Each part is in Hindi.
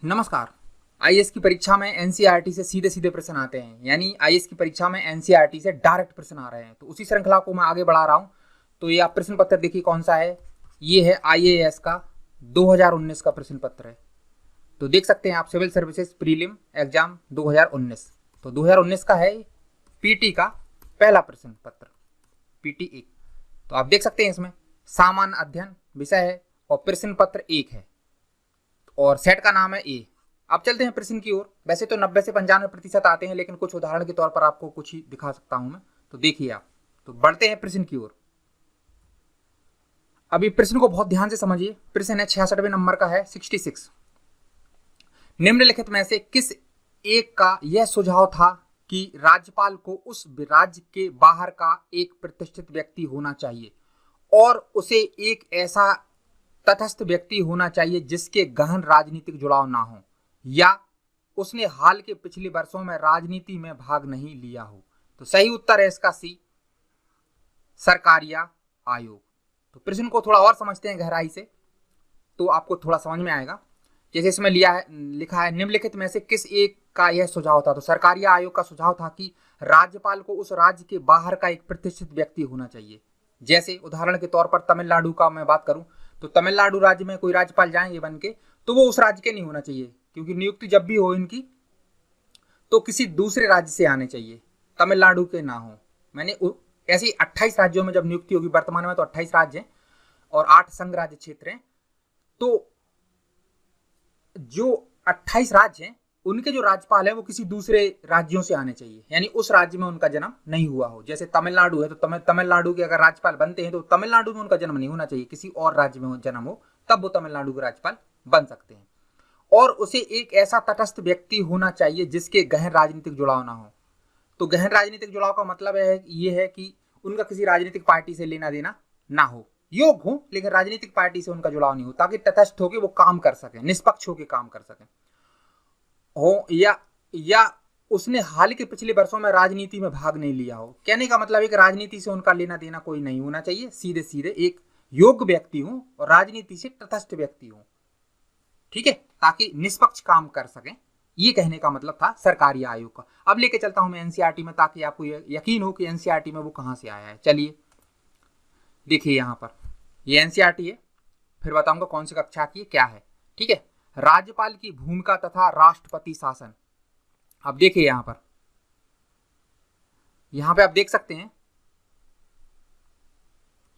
नमस्कार। आईएएस की परीक्षा में एनसीईआरटी से सीधे सीधे प्रश्न आते हैं, यानी आईएएस की परीक्षा में एनसीईआरटी से डायरेक्ट प्रश्न आ रहे हैं। तो उसी श्रृंखला को मैं आगे बढ़ा रहा हूं। तो ये आप प्रश्न पत्र देखिए कौन सा है। ये है आईएएस का 2019 का प्रश्न पत्र है। तो देख सकते हैं आप, सिविल सर्विसेज प्रीलिम एग्जाम 2019। तो 2019 का है, पीटी का पहला प्रश्न पत्र, पीटी 1। तो आप देख सकते हैं इसमें सामान्य अध्ययन विषय है और प्रश्न पत्र 1 है और सेट का नाम है ए। अब चलते हैं प्रश्न की ओर। वैसे तो 90 से 95% आते हैं, लेकिन कुछ उदाहरण के तौर पर आपको कुछ ही दिखा सकता हूं मैं। तो देखिए आप, तो बढ़ते हैं प्रश्न की ओर। अभी प्रश्न को बहुत ध्यान से समझिए। प्रश्न है 66वें नंबर का है, 66। निम्नलिखित में से किस एक का यह सुझाव था कि राज्यपाल को उस राज्य के बाहर का एक प्रतिष्ठित व्यक्ति होना चाहिए और उसे एक ऐसा तटस्थ व्यक्ति होना चाहिए जिसके गहन राजनीतिक जुड़ाव ना हो या उसने हाल के पिछले वर्षों में राजनीति में भाग नहीं लिया हो। तो सही उत्तर है इसका सी, सरकारिया आयोग। तो प्रश्न को थोड़ा और समझते हैं गहराई से, तो आपको थोड़ा समझ में आएगा। जैसे इसमें लिखा है निम्नलिखित में से किस एक का यह सुझाव था। तो सरकारिया आयोग का सुझाव था कि राज्यपाल को उस राज्य के बाहर का एक प्रतिष्ठित व्यक्ति होना चाहिए। जैसे उदाहरण के तौर पर तमिलनाडु का मैं बात करूं, तो तमिलनाडु राज्य में कोई राज्यपाल जाएंगे बन के, तो वो उस राज्य के नहीं होना चाहिए, क्योंकि नियुक्ति जब भी हो इनकी तो किसी दूसरे राज्य से आने चाहिए, तमिलनाडु के ना हो। मैंने ऐसे 28 राज्यों में जब नियुक्ति होगी, वर्तमान में तो 28 राज्य हैं और 8 संघ राज्य क्षेत्र हैं। तो जो 28 राज्य हैं उनके जो राज्यपाल है वो किसी दूसरे राज्यों से आने चाहिए, यानी उस राज्य में उनका जन्म नहीं हुआ हो। जैसे तमिलनाडु है तो तमिलनाडु के अगर राज्यपाल बनते हैं तो तमिलनाडु में उनका जन्म नहीं होना चाहिए, किसी और राज्य में जन्म हो तब वो तमिलनाडु के राज्यपाल बन सकते हैं। और उसे एक ऐसा तटस्थ व्यक्ति होना चाहिए जिसके गहन राजनीतिक जुड़ाव ना हो। तो गहन राजनीतिक जुड़ाव का मतलब ये है कि उनका किसी राजनीतिक पार्टी से लेना देना ना हो, योग हो लेकिन राजनीतिक पार्टी से उनका जुड़ाव नहीं हो, ताकि तटस्थ होकर वो काम कर सके, निष्पक्ष होकर काम कर सके हो, या उसने हाल के पिछले वर्षों में राजनीति में भाग नहीं लिया हो। कहने का मतलब है कि राजनीति से उनका लेना देना कोई नहीं होना चाहिए, सीधे सीधे एक योग्य व्यक्ति हो और राजनीति से तटस्थ व्यक्ति हो, ठीक है, ताकि निष्पक्ष काम कर सकें। ये कहने का मतलब था सरकारी आयोग का। अब लेके चलता हूं मैं एनसीईआरटी में, ताकि आपको यकीन हो कि एनसीईआरटी में वो कहां से आया है। चलिए देखिए यहां पर, ये एनसीईआरटी है, फिर बताऊंगा कौन सी कक्षा की क्या है, ठीक है। राज्यपाल की भूमिका तथा राष्ट्रपति शासन। अब देखिए यहां पे आप देख सकते हैं,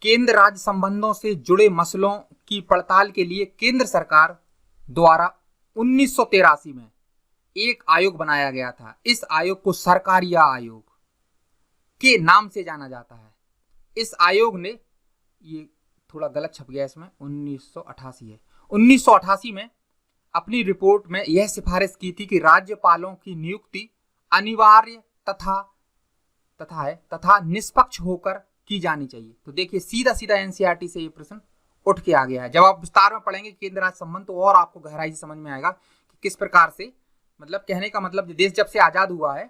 केंद्र राज्य संबंधों से जुड़े मसलों की पड़ताल के लिए केंद्र सरकार द्वारा 1983 में एक आयोग बनाया गया था। इस आयोग को सरकारिया आयोग के नाम से जाना जाता है। इस आयोग ने, ये थोड़ा गलत छप गया इसमें, 1988 है, 1988 में अपनी रिपोर्ट में यह सिफारिश की थी कि राज्यपालों की नियुक्ति अनिवार्य तथा निष्पक्ष होकर की जानी चाहिए। तो देखिए सीधा सीधा एनसीईआरटी से ये प्रश्न उठ के आ गया है। जब आप विस्तार में पढ़ेंगे केंद्र राज्य संबंध, तो और आपको गहराई से समझ में आएगा कि किस प्रकार से, मतलब कहने का मतलब देश जब से आजाद हुआ है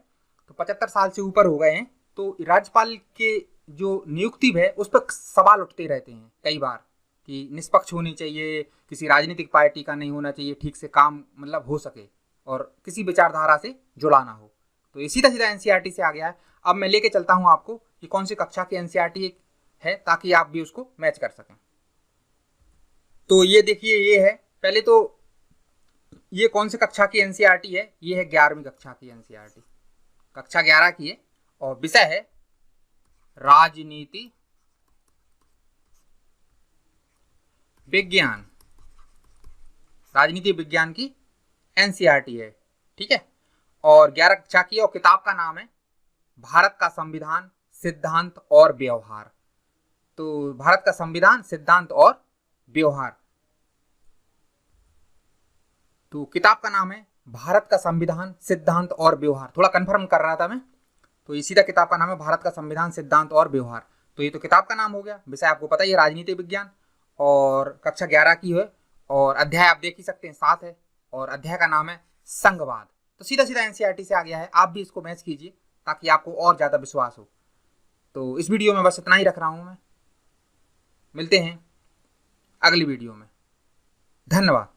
तो 75 साल से ऊपर हो गए हैं, तो राज्यपाल के जो नियुक्ति है उस पर सवाल उठते रहते हैं कई बार कि निष्पक्ष होनी चाहिए, किसी राजनीतिक पार्टी का नहीं होना चाहिए, ठीक से काम मतलब हो सके और किसी विचारधारा से जुड़ा ना हो। तो ये सीधा सीधा एनसीईआरटी से आ गया है। अब मैं लेके चलता हूं आपको कि कौन सी कक्षा की एनसीईआरटी है, ताकि आप भी उसको मैच कर सकें। तो ये देखिए, ये है, पहले तो ये कौन सी कक्षा की एनसीईआरटी है, ये है 11वीं कक्षा की एनसीईआरटी, कक्षा 11 की है और विषय है राजनीति विज्ञान। राजनीति विज्ञान की एनसीईआरटी है, ठीक है, और 11 कक्षा की, और किताब का नाम है भारत का संविधान, सिद्धांत और व्यवहार। तो भारत का संविधान, सिद्धांत और व्यवहार, तो किताब का नाम है भारत का संविधान, सिद्धांत और व्यवहार। थोड़ा कंफर्म कर रहा था मैं, तो ये सीधा किताब का नाम है भारत का संविधान, सिद्धांत और व्यवहार। तो ये तो किताब का नाम हो गया, विषय आपको पता ही है राजनीति विज्ञान, और कक्षा 11 की है, और अध्याय आप देख ही सकते हैं 7 है, और अध्याय का नाम है संघवाद। तो सीधा सीधा एनसीईआरटी से आ गया है। आप भी इसको मैच कीजिए ताकि आपको और ज्यादा विश्वास हो। तो इस वीडियो में बस इतना ही रख रहा हूं मैं, मिलते हैं अगली वीडियो में। धन्यवाद।